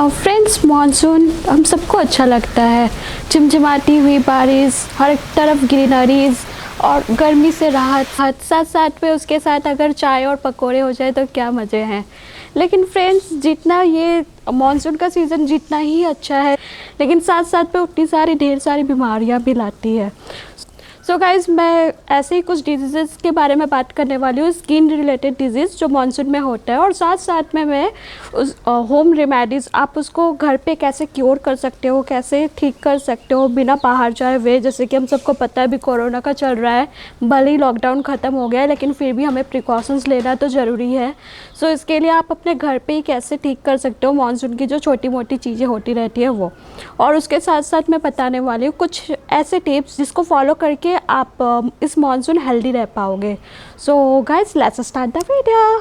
Friends, monsoon हम सबको अच्छा लगता है। चिमचिमाती हुई बारिश, हर एक तरफ ग्रीनरीज और गर्मी से राहत, साथ साथ में उसके साथ अगर चाय और पकोड़े हो जाए तो क्या मज़े हैं। लेकिन फ्रेंड्स, जितना ये मानसून का सीज़न जितना ही अच्छा है, लेकिन साथ साथ में उतनी सारी ढेर सारी बीमारियां भी लाती है। सो गाइज, मैं ऐसे ही कुछ डिजीज़ के बारे में बात करने वाली हूँ, स्किन रिलेटेड डिजीज़ जो मानसून में होता है, और साथ साथ में मैं उस होम रेमेडीज़, आप उसको घर पे कैसे क्योर कर सकते हो, कैसे ठीक कर सकते हो बिना बाहर जाए हुए। जैसे कि हम सबको पता है अभी कोरोना का चल रहा है, भले ही लॉकडाउन ख़त्म हो गया है लेकिन फिर भी हमें प्रिकॉशंस लेना तो ज़रूरी है। सो इसके लिए आप अपने घर पे ही कैसे ठीक कर सकते हो मानसून की जो छोटी मोटी चीज़ें होती रहती है वो, और उसके साथ साथ मैं बताने वाली हूँ कुछ ऐसे टिप्स जिसको फॉलो करके आप इस मानसून हेल्दी रह पाओगे। So guys, let's start the video.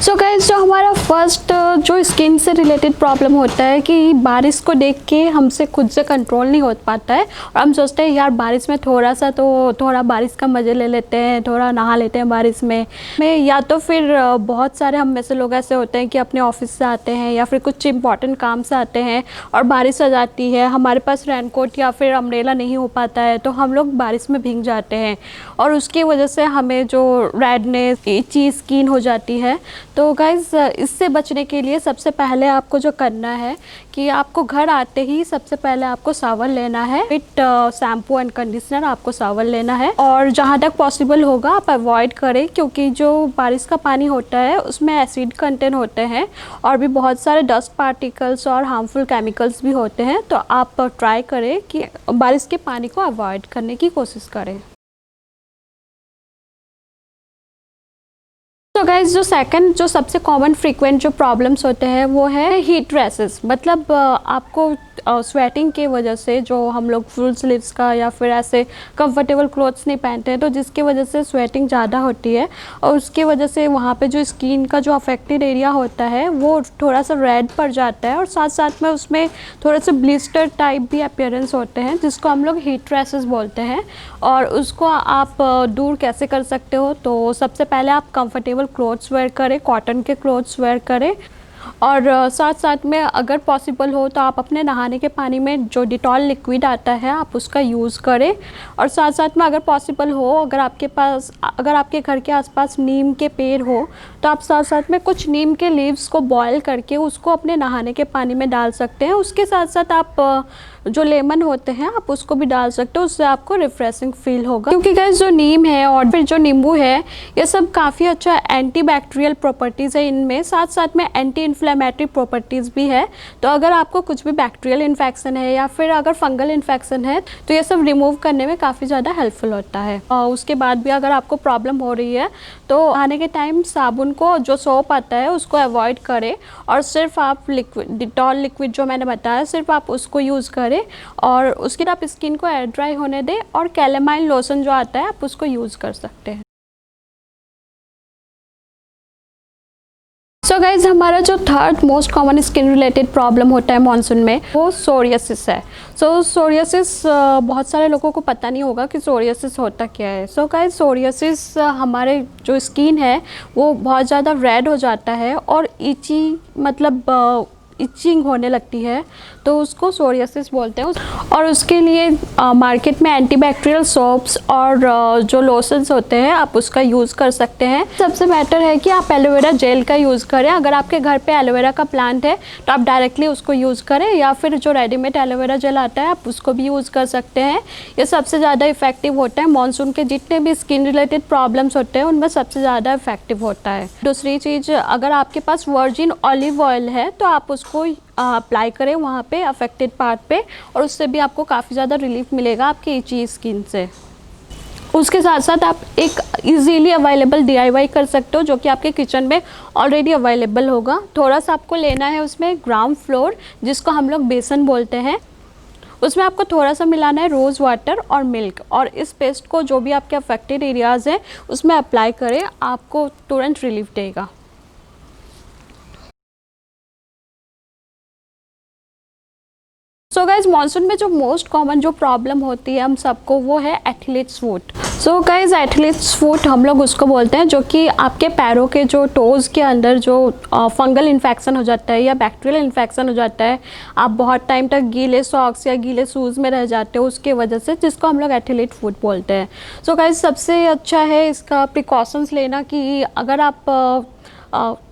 So guys, जो हमारा फर्स्ट जो स्किन से रिलेटेड प्रॉब्लम होता है कि बारिश को देख के हमसे खुद से कंट्रोल नहीं हो पाता है, और हम सोचते हैं यार बारिश में थोड़ा बारिश का मज़े ले लेते हैं, थोड़ा नहा लेते हैं बारिश में। या तो फिर बहुत सारे हम में से लोग ऐसे होते हैं कि अपने ऑफिस से आते हैं या फिर कुछ इंपॉर्टेंट काम से आते हैं और बारिश आ जाती है, हमारे पास रेनकोट या फिर अम्ब्रेला नहीं हो पाता है, तो हम लोग बारिश में भीग जाते हैं और उसकी वजह से हमें जो रेडनेस, इची स्किन हो जाती है। तो गाइज़, इससे बचने के लिए सबसे पहले आपको जो करना है कि आपको घर आते ही सबसे पहले आपको सावन लेना है, विथ शैम्पू एंड कंडीशनर आपको सावन लेना है। और जहाँ तक पॉसिबल होगा आप अवॉइड करें, क्योंकि जो बारिश का पानी होता है उसमें एसिड कंटेंट होते हैं और भी बहुत सारे डस्ट पार्टिकल्स और हार्मफुल केमिकल्स भी होते हैं। तो आप ट्राई करें कि बारिश के पानी को अवॉइड करने की कोशिश करें। तो गाइज, जो सेकंड जो सबसे कॉमन फ्रीक्वेंट जो प्रॉब्लम्स होते हैं वो है हीट रैसेस। मतलब आपको स्वेटिंग की वजह से, जो हम लोग फुल स्लीव्स का या फिर ऐसे कंफर्टेबल क्लोथ्स नहीं पहनते हैं, तो जिसकी वजह से स्वेटिंग ज़्यादा होती है और उसकी वजह से वहाँ पे जो स्किन का जो अफेक्टेड एरिया होता है वो थोड़ा सा रेड पड़ जाता है, और साथ साथ में उसमें थोड़े से ब्लिस्टर टाइप भी अपीयरेंस होते हैं, जिसको हम लोग हीट रैसेस बोलते हैं। और उसको आप दूर कैसे कर सकते हो, तो सबसे पहले आप कंफर्टेबल क्लोथ्स वेयर करें, कॉटन के क्लोथ्स वेयर करें, और साथ साथ में अगर पॉसिबल हो तो आप अपने नहाने के पानी में जो डिटॉल लिक्विड आता है आप उसका यूज़ करें। और साथ साथ में अगर पॉसिबल हो, अगर आपके घर के आसपास नीम के पेड़ हो तो आप साथ साथ में कुछ नीम के लीव्स को बॉयल करके उसको अपने नहाने के पानी में डाल सकते हैं। उसके साथ साथ आप जो लेमन होते हैं आप उसको भी डाल सकते हो, उससे आपको रिफ्रेशिंग फील होगा। क्योंकि गाइस, जो नीम है और फिर जो नींबू है, ये सब काफ़ी अच्छा एंटी बैक्टीरियल प्रॉपर्टीज़ है इनमें, साथ साथ में एंटी इन्फ्लेमेटरी प्रॉपर्टीज़ भी है। तो अगर आपको कुछ भी बैक्टीरियल इन्फेक्शन है या फिर अगर फंगल इन्फेक्शन है तो ये सब रिमूव करने में काफ़ी ज़्यादा हेल्पफुल होता है। और उसके बाद भी अगर आपको प्रॉब्लम हो रही है तो आने के टाइम साबुन को, जो सोप आता है उसको अवॉइड करें, और सिर्फ आप डिटॉल लिक्विड जो मैंने बताया सिर्फ आप उसको यूज़ करें, और उसके बाद आप स्किन को एयर ड्राई होने दें, और कैलेमाइन लोशन जो आता है आप उसको यूज़ कर सकते हैं। सो गाइज, हमारा जो third most common skin related problem होता है मानसून में वो सोरियासिस है। सो सोरियासिस बहुत सारे लोगों को पता नहीं होगा कि सोरियासिस होता क्या है। सो गाइज, सोरियासिस हमारे जो स्किन है वो बहुत ज़्यादा रेड हो जाता है और इची, मतलब इचिंग होने लगती है, तो उसको सोरियासिस बोलते हैं। और उसके लिए मार्केट में एंटीबैक्टीरियल सोप्स और जो लोशंस होते हैं आप उसका यूज़ कर सकते हैं। सबसे बेटर है कि आप एलोवेरा जेल का यूज़ करें। अगर आपके घर पे एलोवेरा का प्लांट है तो आप डायरेक्टली उसको यूज़ करें, या फिर जो रेडीमेड एलोवेरा जेल आता है आप उसको भी यूज़ कर सकते हैं। ये सबसे ज़्यादा इफेक्टिव होता है मानसून के जितने भी स्किन रिलेटेड प्रॉब्लम्स होते हैं उनमें सबसे ज़्यादा इफेक्टिव होता है। दूसरी चीज़, अगर आपके पास वर्जिन ऑलिव ऑयल है तो आप उसको अप्लाई करें वहाँ पे अफेक्टेड पार्ट पे, और उससे भी आपको काफ़ी ज़्यादा रिलीफ मिलेगा आपकी इची स्किन से। उसके साथ साथ आप एक इजीली अवेलेबल DIY कर सकते हो जो कि आपके किचन में ऑलरेडी अवेलेबल होगा। थोड़ा सा आपको लेना है उसमें ग्राउंड फ्लोर, जिसको हम लोग बेसन बोलते हैं। उसमें आपको थोड़ा सा मिलाना है रोज़ वाटर और मिल्क, और इस पेस्ट को जो भी आपके अफेक्टेड एरियाज़ हैं उसमें अप्लाई करें, आपको तुरंत रिलीफ देगा। सो गाइज मानसून में जो मोस्ट कॉमन जो प्रॉब्लम होती है हम सबको, वो है athletes foot. So guys athletes foot हम लोग उसको बोलते हैं जो कि आपके पैरों के जो टोज़ के अंदर जो फंगल इन्फेक्शन हो जाता है या बैक्टीरियल इन्फेक्शन हो जाता है, आप बहुत टाइम तक गीले सॉक्स या गीले शूज़ में रह जाते हो उसके वजह से, जिसको हम लोग एथलीट फुट बोलते हैं। सो गाइज सबसे अच्छा है इसका प्रिकॉशंस लेना कि अगर आप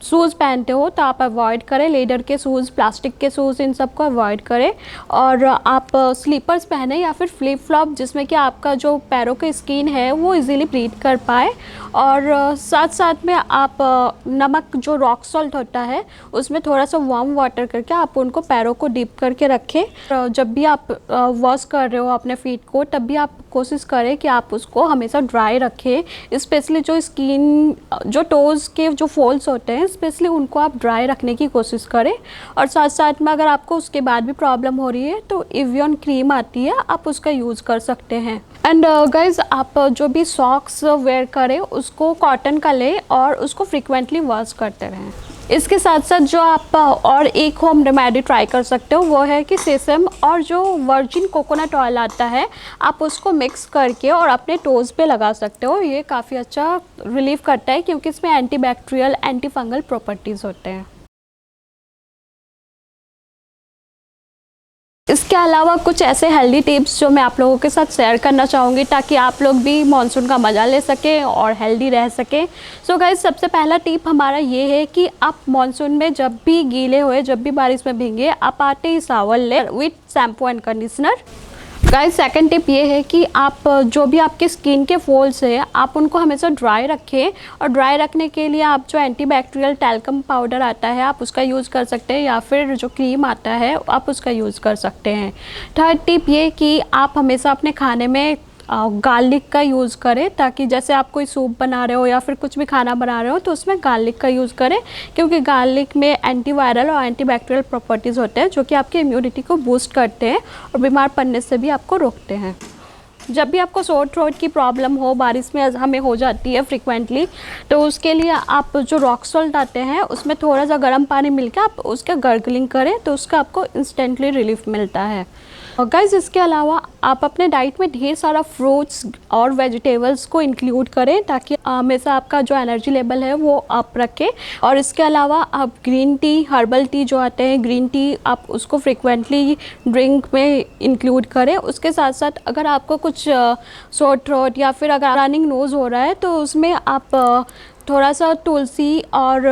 शूज़ पहनते हो तो आप अवॉइड करें लेदर के शूज़, प्लास्टिक के शूज़, इन सब को अवॉइड करें। और आप स्लीपर्स पहने या फिर फ्लिप फ्लॉप, जिसमें कि आपका जो पैरों की स्किन है वो इजीली ब्रीथ कर पाए। और साथ साथ में आप नमक जो रॉक सॉल्ट होता है उसमें थोड़ा सा वार्म वाटर करके आप उनको पैरों को डिप करके रखें। जब भी आप वॉश कर रहे हो अपने फीट को, तब भी आप कोशिश करें कि आप उसको हमेशा ड्राई रखें। स्पेशली जो स्किन, जो टोज़ के जो फोल्ड्स होते हैं, स्पेशली उनको आप ड्राई रखने की कोशिश करें। और साथ साथ में अगर आपको उसके बाद भी प्रॉब्लम हो रही है तो एवियन क्रीम आती है, आप उसका यूज़ कर सकते हैं। एंड गाइज आप जो भी सॉक्स वेयर करें उसको कॉटन का लें और उसको फ्रिक्वेंटली वॉश करते रहें। इसके साथ साथ जो आप और एक होम रेमेडी ट्राई कर सकते हो, वो है कि सेसम और जो वर्जिन कोकोनट ऑयल आता है, आप उसको मिक्स करके और अपने टोज़ पे लगा सकते हो। ये काफ़ी अच्छा रिलीफ करता है क्योंकि इसमें एंटीबैक्टीरियल, एंटी फंगल प्रॉपर्टीज़ होते हैं। इसके अलावा कुछ ऐसे हेल्दी टिप्स जो मैं आप लोगों के साथ शेयर करना चाहूँगी ताकि आप लोग भी मानसून का मज़ा ले सकें और हेल्दी रह सकें। सो गाइज सबसे पहला टिप हमारा ये है कि आप मानसून में जब भी गीले हुए, जब भी बारिश में भीगे, आप आते ही शावर लें with shampoo and conditioner. Guys second tip ये है कि आप जो भी आपके स्किन के फोल्ड्स है, आप उनको हमेशा ड्राई रखें। और ड्राई रखने के लिए आप जो एंटीबैक्टीरियल टैल्कम पाउडर आता है, आप उसका यूज़ कर सकते हैं, या फिर जो क्रीम आता है आप उसका यूज़ कर सकते हैं। थर्ड टिप ये कि आप हमेशा अपने खाने में गार्लिक का यूज़ करें, ताकि जैसे आप कोई सूप बना रहे हो या फिर कुछ भी खाना बना रहे हो तो उसमें गार्लिक का यूज़ करें, क्योंकि गार्लिक में एंटीवायरल और एंटीबैक्टीरियल प्रॉपर्टीज़ होते हैं जो कि आपकी इम्यूनिटी को बूस्ट करते हैं और बीमार पड़ने से भी आपको रोकते हैं। जब भी आपको सोर थ्रोट की प्रॉब्लम हो, बारिश में हमें हो जाती है फ्रिक्वेंटली, तो उसके लिए आप जो रॉक सॉल्ट आते हैं उसमें थोड़ा सा गर्म पानी मिलकर आप उसका गर्गलिंग करें तो उसका आपको इंस्टेंटली रिलीफ मिलता है। और गाइस इसके अलावा आप अपने डाइट में ढेर सारा फ्रूट्स और वेजिटेबल्स को इंक्लूड करें ताकि हमेशा आपका जो एनर्जी लेवल है वो अप रखे। और इसके अलावा आप ग्रीन टी, हर्बल टी जो आते हैं, ग्रीन टी, आप उसको फ्रिक्वेंटली ड्रिंक में इंक्लूड करें। उसके साथ साथ अगर आपको कुछ सोर थ्रोट या फिर अगर रनिंग नोज़ हो रहा है तो उसमें आप थोड़ा सा तुलसी और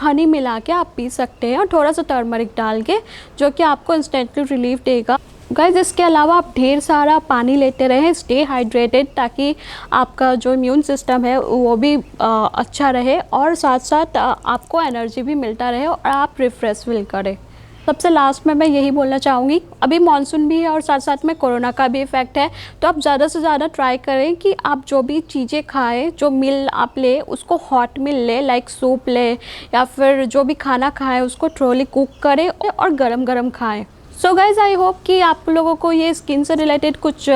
हनी मिला के आप पी सकते हैं, और थोड़ा सा टर्मरिक डाल के, जो कि आपको इंस्टेंटली रिलीफ देगा। गाइस इसके अलावा आप ढेर सारा पानी लेते रहें, स्टे हाइड्रेटेड, ताकि आपका जो इम्यून सिस्टम है वो भी अच्छा रहे और साथ साथ आपको एनर्जी भी मिलता रहे और आप रिफ्रेश फील करें। सबसे लास्ट में मैं यही बोलना चाहूँगी, अभी मानसून भी है और साथ साथ में कोरोना का भी इफ़ेक्ट है, तो आप ज़्यादा से ज़्यादा ट्राई करें कि आप जो भी चीज़ें खाएं, जो मील आप ले उसको हॉट मील ले, लाइक सूप ले, या फिर जो भी खाना खाएं उसको थ्रोली कुक करें और गरम गरम खाएं। सो गाइज़ आई होप कि आप लोगों को ये स्किन से रिलेटेड कुछ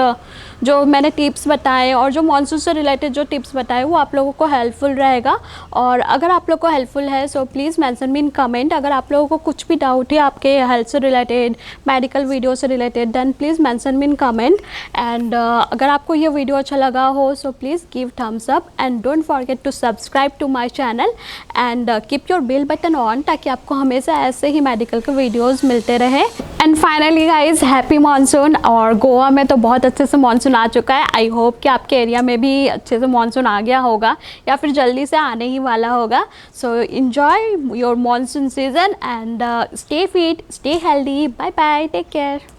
जो मैंने टिप्स बताए और जो मानसून से रिलेटेड जो टिप्स बताए वो आप लोगों को हेल्पफुल रहेगा। और अगर आप लोग को हेल्पफुल है so please mention me in comment. अगर आप लोगों को कुछ भी डाउट है आपके हेल्थ से रिलेटेड, मेडिकल वीडियो से related, then please mention me in comment. And अगर आपको ये वीडियो अच्छा लगा हो so please give thumbs up and don't forget to subscribe to my channel and keep your bell button on, ताकि आपको हमेशा ऐसे ही मेडिकल के वीडियोज़ मिलते रहे। And finally guys happy monsoon. और गोवा में तो बहुत अच्छे से मानसून आ चुका है। आई होप कि आपके एरिया में भी अच्छे से मानसून आ गया होगा या फिर जल्दी से आने ही वाला होगा। So enjoy your monsoon season and stay fit, stay healthy. Bye bye, take care.